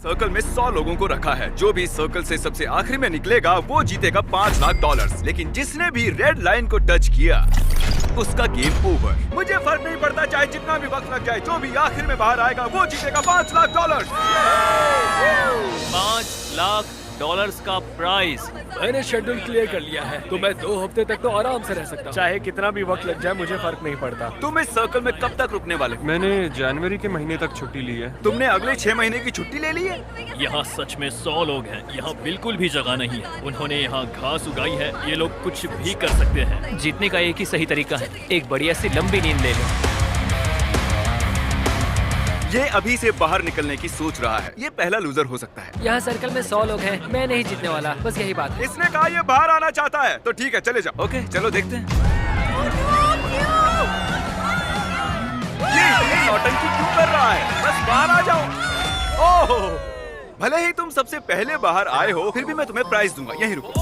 Circle में 100 लोगों को रखा है। जो भी सर्कल से सबसे आखिरी में निकलेगा वो जीतेगा $5 लाख। लेकिन जिसने भी रेड लाइन को टच किया उसका गेम ओवर। मुझे फर्क नहीं पड़ता चाहे जितना भी वक्त लग जाए, जो भी आखिर में बाहर आएगा वो जीतेगा $5 लाख। $5 लाख का प्राइज। मैंने शेड्यूल क्लियर कर लिया है, तो मैं 2 हफ्ते तक तो आराम से रह सकता हूँ। चाहे कितना भी वक्त लग जाए मुझे फर्क नहीं पड़ता। तुम इस सर्कल में कब तक रुकने वाले हो? मैंने जनवरी के महीने तक छुट्टी ली है। तुमने अगले 6 महीने की छुट्टी ले ली है? यहाँ सच में 100 लोग हैं। यहाँ बिल्कुल भी जगह नहीं है। उन्होंने यहाँ घास उगाई है। ये लोग कुछ भी कर सकते हैं। जीतने का एक ही सही तरीका है, एक बढ़िया सी लंबी नींद ले लो। ये अभी से बाहर निकलने की सोच रहा है। ये पहला लूजर हो सकता है। यहाँ सर्कल में 100 लोग हैं, मैं नहीं जीतने वाला, बस यही बात है। इसने कहा ये बाहर आना चाहता है, तो ठीक है चले जाओ। ओके चलो देखते हैं। ये नौटंकी क्यों कर रहा है? बस बाहर आ जाओ। ओह, भले ही तुम सबसे पहले बाहर आए हो, फिर भी मैं तुम्हें प्राइज दूंगा। यहीं रुको।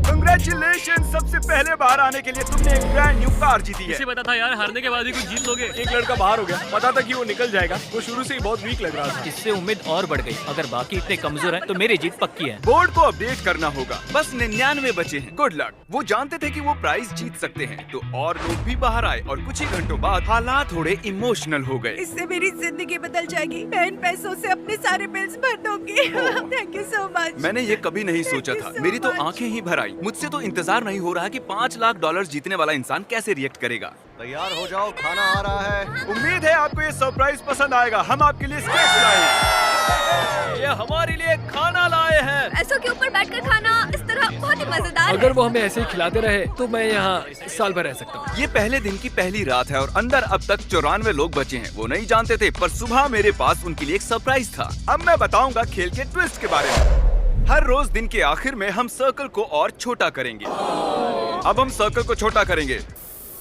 Congratulations! सबसे पहले बाहर आने के लिए तुमने एक ब्रांड न्यू कार जीती है। इसे पता था यार, हारने के बाद ही कुछ जीत लोगे। एक लड़का बाहर हो गया, पता था कि वो निकल जाएगा। वो शुरू से ही बहुत वीक लग रहा था। इससे उम्मीद और बढ़ गई। अगर बाकी इतने कमजोर हैं, तो मेरी जीत पक्की है। बोर्ड को अपडेट करना होगा। बस 99 बचे हैं। Good luck. वो जानते थे कि वो प्राइज जीत सकते हैं, तो और लोग भी बाहर आए और कुछ ही घंटों बाद हालात थोड़े इमोशनल हो गए। इससे मेरी जिंदगी बदल जाएगी। मैं इन पैसों से अपने सारे बिल्स भर दूंगी। Thank you so much. मैंने ये कभी नहीं सोचा था। मेरी तो आंखें ही भर आई। मुझसे तो इंतजार नहीं हो रहा कि $5 लाख जीतने वाला इंसान कैसे रिएक्ट करेगा। तैयार हो जाओ, खाना आ रहा है। उम्मीद है आपको ये सरप्राइज पसंद आएगा। हम आपके लिए स्टेक्स लाए हैं। ये हमारे लिए खाना लाए हैं। पैसों के ऊपर बैठकर खाना इस तरह बहुत ही मजेदार अगर वो हमें ऐसे ही खिलाते रहे, तो मैं यहाँ साल भर रह सकता हूँ। ये पहले दिन की पहली रात है और अंदर अब तक 94 लोग बचे हैं। वो नहीं जानते थे, पर सुबह मेरे पास उनके लिए एक सरप्राइज था। अब मैं बताऊंगा खेल के ट्विस्ट के बारे में। हर रोज दिन के आखिर में हम सर्कल को और छोटा करेंगे। अब हम सर्कल को छोटा करेंगे।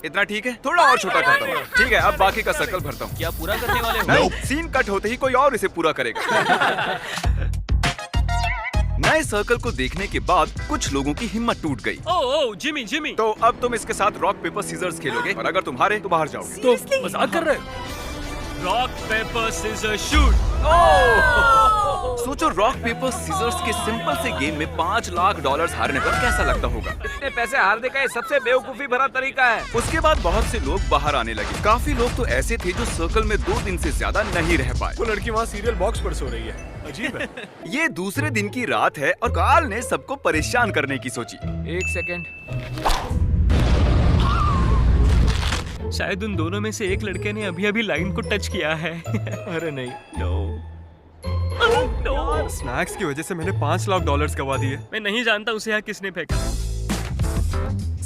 इतना ठीक है? थोड़ा और छोटा करता हूँ। ठीक है, अब बाकी का सर्कल भरता हूँ। क्या पूरा करने वाले हो? नहीं, सीन कट होते ही कोई और इसे पूरा करेगा। नए सर्कल को देखने के बाद कुछ लोगों की हिम्मत टूट गई। ओह जिमी। तो अब तुम इसके साथ रॉक पेपर सीजर्स खेलोगे और अगर तुम हारे तो बाहर जाओगे। तो मजाक कर रहे हो? Rock paper scissor shoot. सोचो रॉक पेपर सीजर्स के सिंपल से गेम में $5 लाख हारने पर कैसा लगता होगा। इतने पैसे हारने का ये सबसे बेवकूफी भरा तरीका है। उसके बाद बहुत से लोग बाहर आने लगे। काफी लोग तो ऐसे थे जो सर्कल में 2 दिन से ज्यादा नहीं रह पाए। वो लड़की वहाँ सीरियल बॉक्स पर सो रही है। अजीब है। ये दूसरे दिन की रात है और कार्ल ने सबको परेशान करने की सोची। 1 सेकेंड। शायद उन दोनों में से एक लड़के ने अभी लाइन को टच किया है। अरे नहीं। स्नैक्स की वजह से मैंने $5 लाख गवा दिए। मैं नहीं जानता उसे यहाँ किसने फेंका।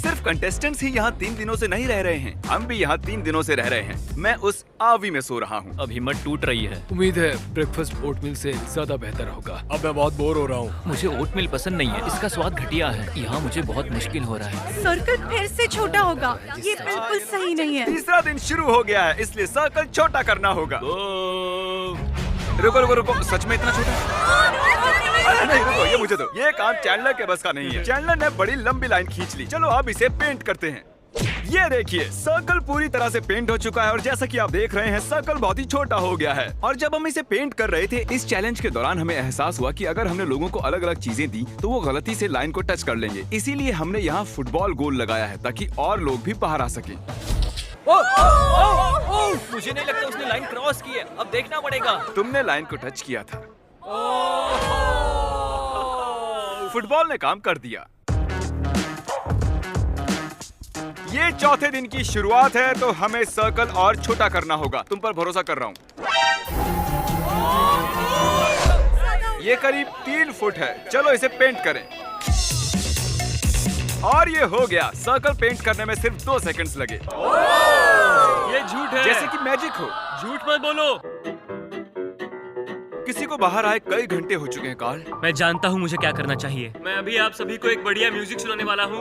सिर्फ कंटेस्टेंट्स ही यहाँ 3 दिनों से नहीं रह रहे हैं। हम भी यहाँ 3 दिनों से रह रहे हैं। मैं उस आवी में सो रहा हूँ। अब हिम्मत टूट रही है। उम्मीद है ब्रेकफास्ट ओटमील से ज्यादा बेहतर होगा। अब मैं बहुत बोर हो रहा हूँ। मुझे ओटमील पसंद नहीं है, इसका स्वाद घटिया है। यहाँ मुझे बहुत मुश्किल हो रहा है। सर्कल फिर से छोटा होगा। ये बिल्कुल सही नहीं है। तीसरा दिन शुरू हो गया है, इसलिए सर्कल छोटा करना होगा। रुको, सच में इतना छोटा? अरे नहीं रुको, ये मुझे दो। ये काम चैंडलर के बस का नहीं है। चैंडलर ने बड़ी लंबी लाइन खींच ली। चलो अब इसे पेंट करते हैं। ये देखिए, सर्कल पूरी तरह से पेंट हो चुका है और जैसा कि आप देख रहे हैं सर्कल बहुत ही छोटा हो गया है। और जब हम इसे पेंट कर रहे थे, इस चैलेंज के दौरान हमें एहसास हुआ कि अगर हमने लोगों को अलग अलग चीजें दी तो वो गलती से लाइन को टच कर लेंगे। इसीलिए हमने यहाँ फुटबॉल गोल लगाया है ताकि और लोग भी बाहर आ सके। मुझे नहीं लगता उसने लाइन क्रॉस की है। अब देखना पड़ेगा। तुमने लाइन को टच किया था। फुटबॉल ने काम कर दिया। ये चौथे दिन की शुरुआत है, तो हमें सर्कल और छोटा करना होगा। तुम पर भरोसा कर रहा हूँ। ये करीब 3 फुट है। चलो इसे पेंट करें। और ये हो गया। सर्कल पेंट करने में सिर्फ 2 सेकंड्स लगे। ये झूठ है। जैसे कि मैजिक हो। झूठ मत बोलो। किसी को बाहर आए कई घंटे हो चुके हैं कार्ल। मैं जानता हूँ मुझे क्या करना चाहिए। मैं अभी आप सभी को एक बढ़िया म्यूजिक सुनाने वाला हूँ।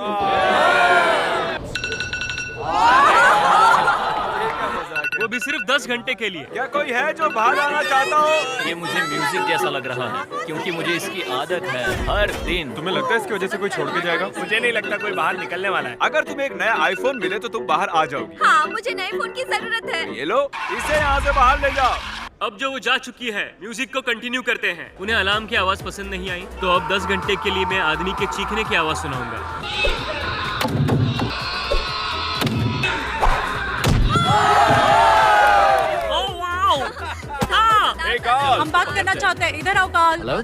वो भी सिर्फ 10 घंटे के लिए। क्या कोई है जो बाहर आना चाहता हो? ये मुझे म्यूजिक जैसा लग रहा है, क्योंकि मुझे इसकी आदत है हर दिन। तुम्हें लगता है इसकी वजह से कोई छोड़ के जाएगा? मुझे नहीं लगता कोई बाहर निकलने वाला है। अगर तुम्हें एक नया आईफोन मिले तो तुम बाहर आ जाओगी। हाँ, मुझे नए फोन की जरूरत है। ये लो, इसे यहाँ से बाहर ले जाओ। अब जो वो जा चुकी है, म्यूजिक को कंटिन्यू करते हैं। उन्हें अलार्म की आवाज पसंद नहीं आई, तो अब 10 घंटे के लिए मैं आदमी के चीखने की आवाज सुनाऊंगा। Oh wow! हम बात करना चाहते हैं, इधर आओ काल। अरे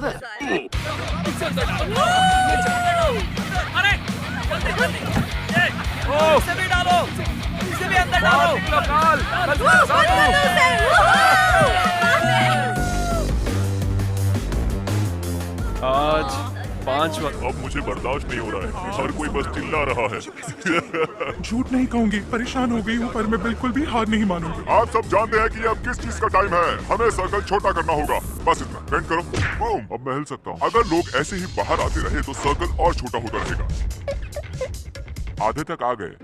इसे भी डालो, इसे भी अंदर डालो। आज 5 वक्त अब मुझे बर्दाश्त नहीं हो रहा है। हर कोई बस चिल्ला रहा है। झूठ नहीं कहूंगी, परेशान हो गई हूँ, पर मैं बिल्कुल भी हार नहीं मानूंगी। आप सब जानते हैं कि अब किस चीज का टाइम है। हमें सर्कल छोटा करना होगा। बस इतना, बेंड करो। बूम, अब मैं हिल सकता हूँ। अगर लोग ऐसे ही बाहर आते रहे तो सर्कल और छोटा होता रहेगा। आधे तक आ गए।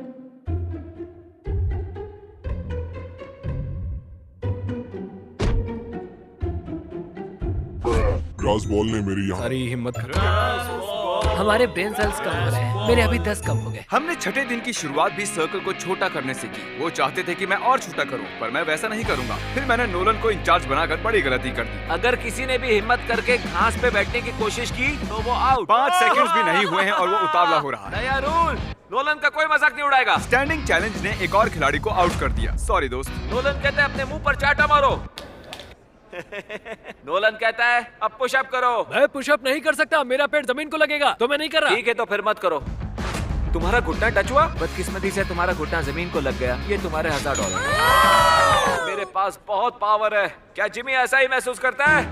ग्रास बॉल ने मेरी यहाँ सारी हिम्मत करो। हमारे ब्रेन सेल्स कम हो रहे हैं। मेरे अभी 10 कम हो गए। हमने छठे दिन की शुरुआत भी सर्कल को छोटा करने से की। वो चाहते थे कि मैं और छोटा करूं, पर मैं वैसा नहीं करूंगा। फिर मैंने नोलन को इंचार्ज बनाकर बड़ी गलती कर दी। अगर किसी ने भी हिम्मत करके घास पे बैठने की कोशिश की तो वो आउट। 5 सेकंड्स भी नहीं हुए हैं और वो उतावला हो रहा है। नया रूल, नोलन का कोई मजाक नहीं उड़ाएगा। स्टैंडिंग चैलेंज ने एक और खिलाड़ी को आउट कर दिया। सॉरी दोस्त। नोलन कहता है अपने मुंह पर चाटा मारो। नोलन कहता है अब पुशअप करो। मैं पुशअप नहीं कर सकता, मेरा पेट जमीन को लगेगा, तो मैं नहीं कर रहा। ठीक है तो फिर मत करो। तुम्हारा घुटना टच हुआ? बदकिस्मती से तुम्हारा घुटना जमीन को लग गया। ये तुम्हारे $1000। मेरे पास बहुत पावर है। क्या जिमी ऐसा ही महसूस करता है?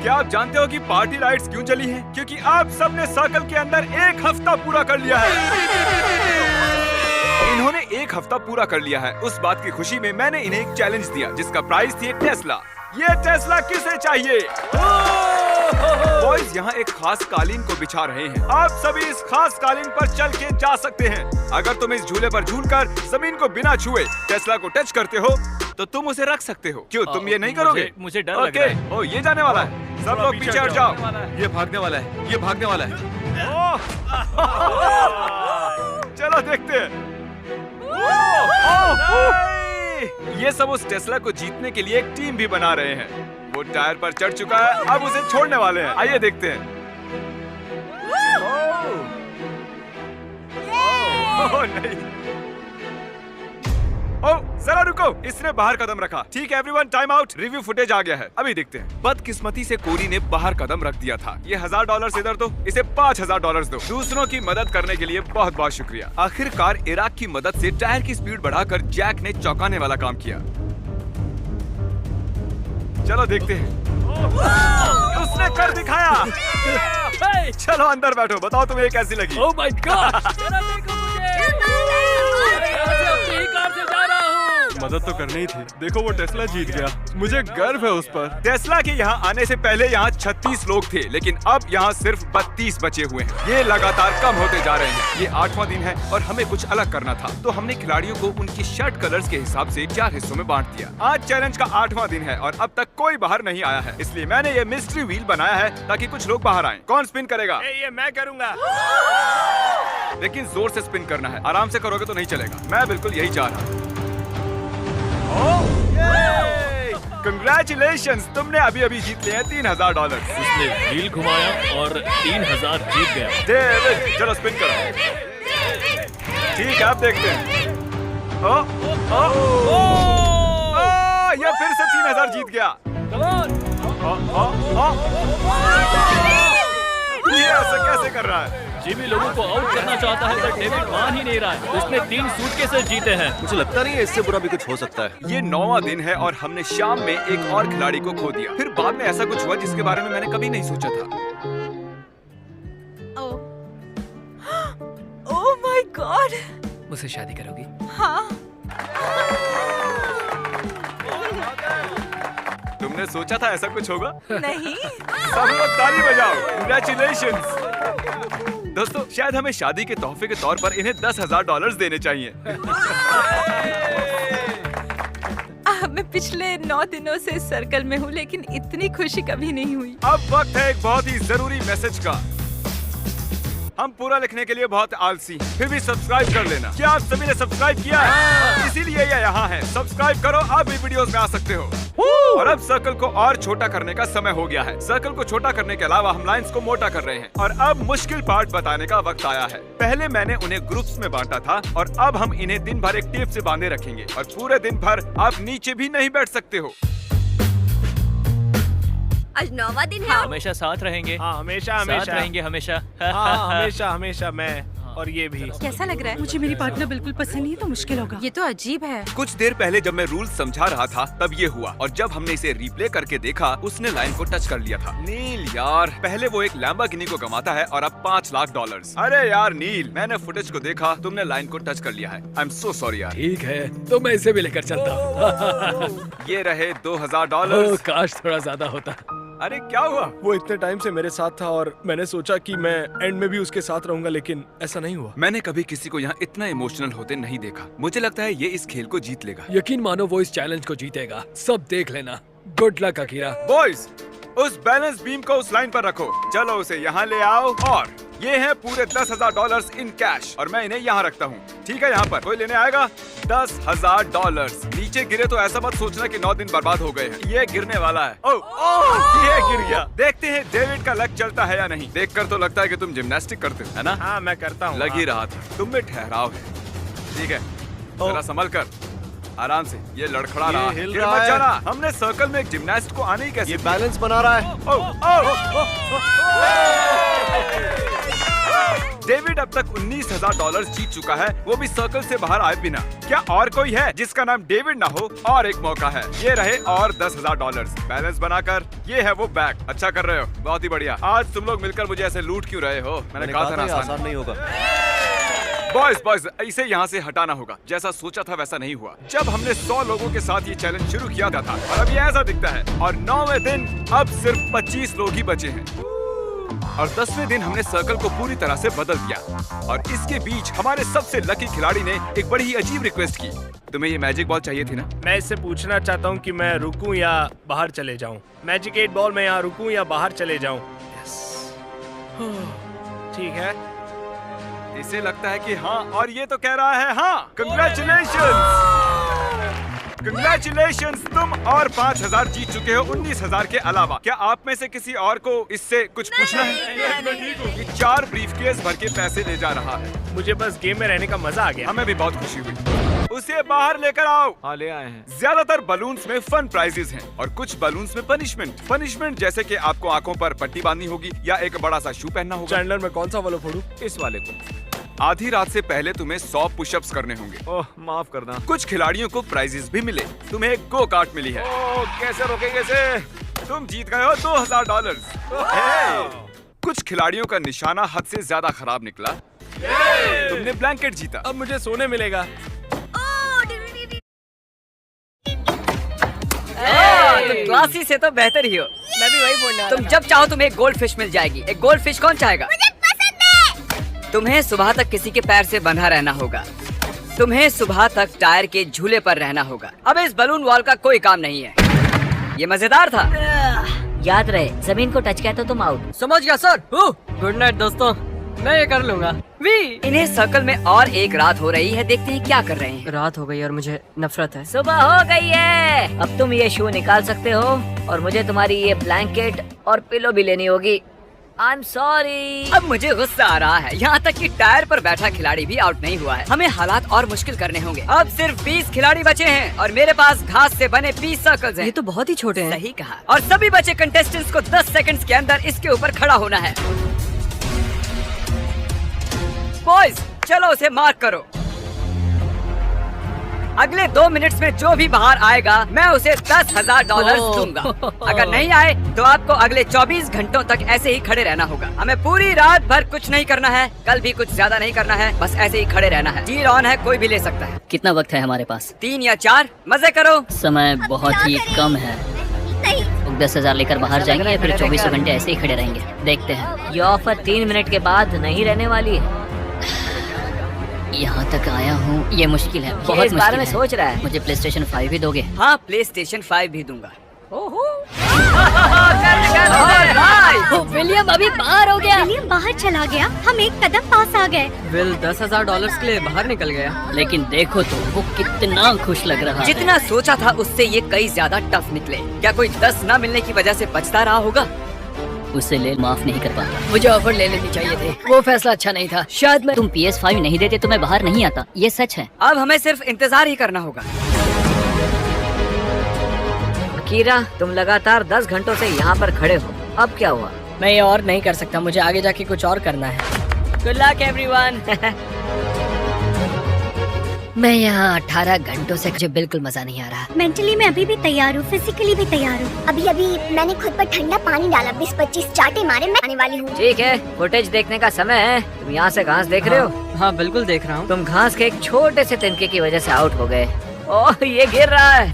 क्या आप जानते हो कि पार्टी लाइट्स क्यों जली हैं? क्योंकि आप सबने सर्कल के अंदर 1 हफ्ता पूरा कर लिया है। इन्होंने 1 हफ्ता पूरा कर लिया है। उस बात की खुशी में मैंने इन्हें एक चैलेंज दिया जिसका प्राइस थी एक टेस्ला। ये टेस्ला किसे चाहिए? बॉयज यहाँ एक खास कालीन को बिछा रहे हैं। आप सभी इस खास कालीन पर चल के जा सकते हैं। अगर तुम इस झूले पर झूलकर जमीन को बिना छुए टेस्ला को टच करते हो तो तुम उसे रख सकते हो। क्यों तुम ये नहीं करोगे? मुझे डर लग रहा है। ओ ये जाने वाला है। सब लोग पीछे हट जाओ। ये भागने वाला है, ये भागने वाला है। चलो देखते हैं। ये सब उस टेस्ला को जीतने के लिए एक टीम भी बना रहे हैं। वो टायर पर चढ़ चुका है, अब उसे छोड़ने वाले हैं। आइए देखते हैं। ओह नहीं। ओह जरा रुको, इसने बाहर कदम रखा। ठीक है everyone, time out. Review footage आ गया है, अभी देखते हैं। बदकिस्मती से कोरी ने बाहर कदम रख दिया था। ये $1000 इधर दो, इसे $5000 दो। दूसरों की मदद करने के लिए बहुत बहुत शुक्रिया। आखिरकार इराक की मदद से टायर की स्पीड बढ़ाकर जैक ने चौंकाने वाला काम किया। चलो देखते हैं। उसने कर दिखाया। चलो अंदर बैठो, बताओ तुम्हें ये कैसी लगी? Oh my God! मदद तो करनी ही थी। देखो वो टेस्ला जीत गया, मुझे गर्व है उस पर। टेस्ला के यहाँ आने से पहले यहाँ 36 लोग थे, लेकिन अब यहाँ सिर्फ 32 बचे हुए हैं। ये लगातार कम होते जा रहे हैं। ये 8वां दिन है और हमें कुछ अलग करना था, तो हमने खिलाड़ियों को उनकी शर्ट कलर्स के हिसाब से 4 हिस्सों में बांट दिया। आज चैलेंज का 8वां दिन है और अब तक कोई बाहर नहीं आया है, इसलिए मैंने ये मिस्ट्री व्हील बनाया है ताकि कुछ लोग बाहर आएं। कौन स्पिन करेगा? ये मैं करूंगा। लेकिन जोर से स्पिन करना है, आराम से करोगे तो नहीं चलेगा। मैं बिल्कुल यही चाह रहा हूँ। Congratulations! तुमने अभी अभी जीत लिया है $3000। उसने व्हील घुमाया और 3000 जीत गया। डेविड चलो स्पिन करो। ठीक है अब देखते हैं। ये फिर से 3000 जीत गया। ये ऐसा कैसे कर रहा है? जिमी लोगों को आउट करना चाहता है तो डेविड मान ही नहीं रहा है। उसने 3 सूटकेसेस जीते हैं। मुझे लगता नहीं है इससे बुरा भी कुछ हो सकता है। ये 9वां दिन है और हमने शाम में एक और खिलाड़ी को खो दिया। फिर बाद में ऐसा कुछ हुआ जिसके बारे में मैंने कभी नहीं सोचा था। Oh my God! मुझसे शादी करोगी? हाँ। तुमने सोचा था ऐसा कुछ होगा? नहीं। सब लोग ताली बजाओ। Congratulations! दोस्तों शायद हमें शादी के तोहफे के तौर पर इन्हें $10,000 देने चाहिए। मैं पिछले 9 दिनों से सर्कल में हूँ, लेकिन इतनी खुशी कभी नहीं हुई। अब वक्त है एक बहुत ही जरूरी मैसेज का। हम पूरा लिखने के लिए बहुत आलसी हैं। फिर भी सब्सक्राइब कर लेना। क्या आप सभी ने सब्सक्राइब किया है? इसीलिए ये यहाँ है। सब्सक्राइब करो, अब भी वीडियोस में आ सकते हो। और अब सर्कल को और छोटा करने का समय हो गया है। सर्कल को छोटा करने के अलावा हम लाइंस को मोटा कर रहे हैं। और अब मुश्किल पार्ट बताने का वक्त आया है। पहले मैंने उन्हें ग्रुप्स में बांटा था और अब हम इन्हें दिन भर एक टेप से बांधे रखेंगे और पूरे दिन भर आप नीचे भी नहीं बैठ सकते हो। आज 9वां दिन है। हमेशा साथ रहेंगे। हाँ हमेशा साथ हमेशा रहेंगे हमेशा। हाँ हमेशा हमेशा मैं और ये भी। कैसा लग रहा है? मुझे मेरी पार्टनर बिल्कुल पसंद नहीं है तो मुश्किल होगा। ये तो अजीब है। कुछ देर पहले जब मैं रूल्स समझा रहा था तब ये हुआ और जब हमने इसे रिप्ले करके देखा उसने लाइन को टच कर लिया था। नील यार, पहले वो एक लैम्बोर्गिनी को गंवाता है और अब $5 लाख। अरे यार नील, मैंने फुटेज को देखा, तुमने लाइन को टच कर लिया है। आई एम सो सॉरी यार। ठीक है, तो मैं इसे भी लेकर चलता हूँ। ये रहे $2000। काश थोड़ा ज्यादा होता। अरे क्या हुआ? वो इतने टाइम से मेरे साथ था और मैंने सोचा कि मैं एंड में भी उसके साथ रहूंगा, लेकिन ऐसा नहीं हुआ। मैंने कभी किसी को यहाँ इतना इमोशनल होते नहीं देखा। मुझे लगता है ये इस खेल को जीत लेगा। यकीन मानो वो इस चैलेंज को जीतेगा। सब देख लेना। Good luck Akira. बॉयज, उस बैलेंस बीम को उस लाइन पर रखो। चलो उसे यहाँ ले आओ और ये हैं पूरे $10,000 इन कैश और मैं इन्हें यहाँ रखता हूँ। ठीक है, यहाँ पर कोई लेने आएगा? $10,000। नीचे गिरे तो ऐसा मत सोचना कि 9 दिन बर्बाद हो गए हैं। ये गिरने वाला है। ओह, ये गिर गया। देखते हैं डेविड का लक चलता है या नहीं। देखकर तो लगता है कि तुम जिम्नास्टिक करते हो, है ना? हाँ मैं करता हूँ। लग ही रहा था। तुम में ठहराव है। ठीक है, जरा संभल कर, आराम से। ये लड़खड़ा रहा है। हिल गिर रहा मत है। जाना। हमने सर्कल में एक जिम्नास्ट को आने ही कैसे ये दिया? बैलेंस बना रहा है। डेविड अब तक $19,000 जीत चुका है, वो भी सर्कल से बाहर आए बिना। क्या और कोई है जिसका नाम डेविड ना हो? और एक मौका है। ये रहे और $10,000 बैलेंस बनाकर। ये है वो बैग। अच्छा कर रहे हो, बहुत ही बढ़िया। आज तुम लोग मिलकर मुझे ऐसे लूट क्यों रहे हो? मैंने कहा था ना ये आसान आसान नहीं होगा। बॉयज, इसे यहाँ से हटाना होगा। जैसा सोचा था वैसा नहीं हुआ। जब हमने 100 लोगों के साथ ये चैलेंज शुरू किया था और अब ये ऐसा दिखता है। और 9वें दिन अब सिर्फ 25 लोग ही बचे हैं और 10वें दिन हमने सर्कल को पूरी तरह से बदल दिया। और इसके बीच हमारे सबसे लकी खिलाड़ी ने एक बड़ी ही अजीब रिक्वेस्ट की। तुम्हें ये मैजिक बॉल चाहिए थी ना? मैं इससे पूछना चाहता हूँ कि मैं रुकूं या बाहर चले जाऊँ। मैजिक 8 बॉल में यहाँ रुकूं या बाहर चले जाऊँ? ठीक है। इसे लगता है कि हाँ, और ये तो कह रहा है हाँ। कंग्रेचुलेशंस, तुम और 5,000 जीत चुके हो 19,000 के अलावा। क्या आप में से किसी और को इससे कुछ पूछना है? ये 4 ब्रीफकेस भर के पैसे ले जा रहा है। मुझे बस गेम में रहने का मजा आ गया। हमें भी बहुत खुशी हुई। उसे बाहर लेकर आओ। हाँ ले आए हैं। ज्यादातर बलून्स में फन प्राइजेस हैं और कुछ बलून्स में पनिशमेंट जैसे कि आपको आंखों पर पट्टी बांधनी होगी या एक बड़ा सा शू पहनना होगा। चैंडलर में कौन सा वाला फोड़ूं? इस वाले को। आधी रात से पहले तुम्हें 100 पुशअप्स करने होंगे। ओह माफ करना। कुछ खिलाड़ियों को प्राइजेस भी मिले। तुम्हें एक गो कार्ट मिली है। कैसे रोकेंगे इसे? तुम जीत गए हो $2,000। कुछ खिलाड़ियों का निशाना हद से ज्यादा खराब निकला। तुमने ब्लैंकेट जीता। अब मुझे सोने मिलेगा। क्लासी से तो बेहतर ही हो। मैं भी वही बोलना। तुम जब चाहो तुम्हें एक गोल्ड फिश मिल जाएगी। एक गोल्ड फिश कौन चाहेगा? मुझे पसंद है। तुम्हें सुबह तक किसी के पैर से बंधा रहना होगा। तुम्हें सुबह तक टायर के झूले पर रहना होगा। अब इस बलून वॉल का कोई काम नहीं है। ये मजेदार था। याद रहे, जमीन को टच किया तो तुम आउट। समझ गया सर। गुड नाइट दोस्तों, मैं ये कर लूंगा। इन्हें सर्कल में और एक रात हो रही है। देखते हैं क्या कर रहे हैं। रात हो गई और मुझे नफरत है। सुबह हो गई है। अब तुम ये शू निकाल सकते हो और मुझे तुम्हारी ये ब्लैंकेट और पिलो भी लेनी होगी। I am sorry. अब मुझे गुस्सा आ रहा है। यहाँ तक कि टायर पर बैठा खिलाड़ी भी आउट नहीं हुआ है। हमें हालात और मुश्किल करने होंगे। अब सिर्फ 20 खिलाड़ी बचे हैं और मेरे पास घास से बने 20 सर्कल्स हैं। ये तो बहुत ही छोटे हैं। सही कहा। और सभी बचे कंटेस्टेंट्स को 10 सेकंड्स के अंदर इसके ऊपर खड़ा होना है। बॉयज, चलो उसे मार्क करो। अगले 2 मिनट्स में जो भी बाहर आएगा मैं उसे $10,000 दूंगा। अगर नहीं आए तो आपको अगले 24 घंटों तक ऐसे ही खड़े रहना होगा। हमें पूरी रात भर कुछ नहीं करना है। कल भी कुछ ज्यादा नहीं करना है। बस ऐसे ही खड़े रहना है। डील ऑन है, कोई भी ले सकता है। कितना वक्त है हमारे पास? 3 या 4। मजे करो। समय बहुत ही कम है। 10,000 लेकर बाहर जाएंगे या फिर 24 घंटे ऐसे ही खड़े रहेंगे? देखते हैं। ये ऑफर 3 मिनट के बाद नहीं रहने वाली है। यहाँ तक आया हूँ, ये मुश्किल है। बहुत इस बारे में मुश्किल सोच रहा है। मुझे PlayStation 5 भी दोगे? हाँ, PlayStation 5 भी दूंगा। भाई। विलियम अभी बाहर हो गया। विलियम बाहर चला गया, हम एक कदम पास आ गए। विल $10,000 के लिए बाहर निकल गया। लेकिन देखो तो वो कितना खुश लग रहा है। जितना सोचा था उससे ये कई ज्यादा टफ निकले। क्या कोई 10 न मिलने की वजह से पछता रहा होगा? उसे ले माफ नहीं कर पाता। मुझे ऑफर ले लेनी चाहिए थे, वो फैसला अच्छा नहीं था। शायद मैं तुम PS5 नहीं देते तो मैं बाहर नहीं आता, ये सच है। अब हमें सिर्फ इंतजार ही करना होगा। कीरा, तुम लगातार 10 घंटों से यहाँ पर खड़े हो, अब क्या हुआ? मैं ये और नहीं कर सकता, मुझे आगे जाके कुछ और करना है। Good luck everyone. मैं यहाँ 18 घंटों से मुझे बिल्कुल मजा नहीं आ रहा। मेंटली मैं अभी भी तैयार हूँ, फिजिकली भी तैयार हूँ। अभी मैंने खुद पर ठंडा पानी डाला, 20-25 चाटे मारे, मैं आने वाली हूँ। ठीक है, फुटेज देखने का समय है। तुम यहाँ से घास देख रहे हो? हाँ बिल्कुल देख रहा हूँ। तुम घास के एक छोटे से तिनके की वजह से आउट हो गए। ओह, ये गिर रहा है।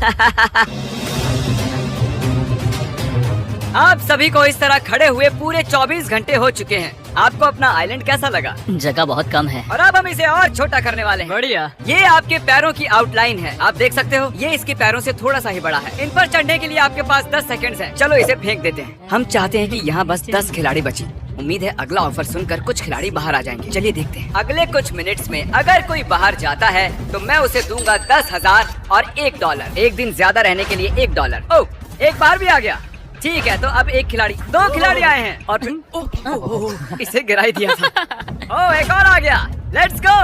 आप सभी को इस तरह खड़े हुए पूरे 24 घंटे हो चुके हैं। आपको अपना आइलैंड कैसा लगा? जगह बहुत कम है। और अब हम इसे और छोटा करने वाले हैं। बढ़िया। ये आपके पैरों की आउटलाइन है, आप देख सकते हो। ये इसके पैरों से थोड़ा सा ही बड़ा है। इन पर चढ़ने के लिए आपके पास 10 सेकंड्स हैं। चलो इसे फेंक देते हैं। हम चाहते हैं कि यहाँ बस 10 खिलाड़ी बचे। उम्मीद है अगला ऑफर सुनकर कुछ खिलाड़ी बाहर आ जाएंगे। चलिए देखते हैं। अगले कुछ मिनट्स में अगर कोई बाहर जाता है तो मैं उसे दूंगा 10,000 और $1। एक दिन ज्यादा रहने के लिए $1। ओह, एक बार भी आ गया। ठीक है, तो अब एक खिलाड़ी, 2 खिलाड़ी आए हैं और फिर इसे गिरा ही दिया था। ओह, एक और आ गया। Let's go.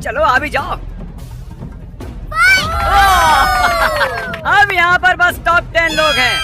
चलो आ भी जाओ। अब यहाँ पर बस टॉप 10 लोग हैं।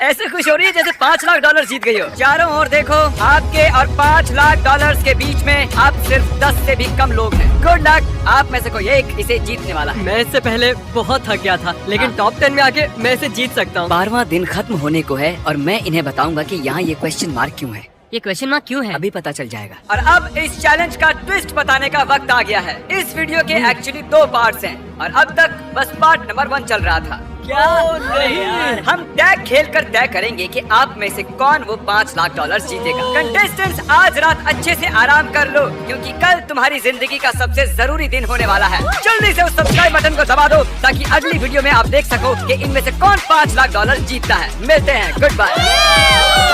ऐसे खुश हो रही है जैसे $5 लाख जीत गई हो। चारों ओर देखो, आपके और $5 लाख के बीच में आप सिर्फ 10 से भी कम लोग हैं। गुड लक, आप में से कोई एक इसे जीतने वाला है। मैं इससे पहले बहुत थक गया था, लेकिन टॉप 10 में आके मैं इसे जीत सकता हूँ। 12वां दिन खत्म होने को है और मैं इन्हें बताऊंगा कि यहाँ ये क्वेश्चन मार्क क्यों है। ये क्वेश्चन मार्क क्यों है? अभी पता चल जाएगा। और अब इस चैलेंज का ट्विस्ट बताने का वक्त आ गया है। इस वीडियो के एक्चुअली 2 पार्ट्स हैं और अब तक बस पार्ट नंबर 1 चल रहा था। क्या नहीं? हम टैग खेल कर तय करेंगे कि आप में से कौन वो $5 लाख जीतेगा। कंटेस्टेंट्स, आज रात अच्छे से आराम कर लो क्योंकि कल तुम्हारी जिंदगी का सबसे जरूरी दिन होने वाला है। जल्दी से उस सब्सक्राइब बटन को दबा दो ताकि अगली वीडियो में आप देख सको कि इनमें से कौन $5 लाख जीतता है। मिलते हैं, गुड बाय।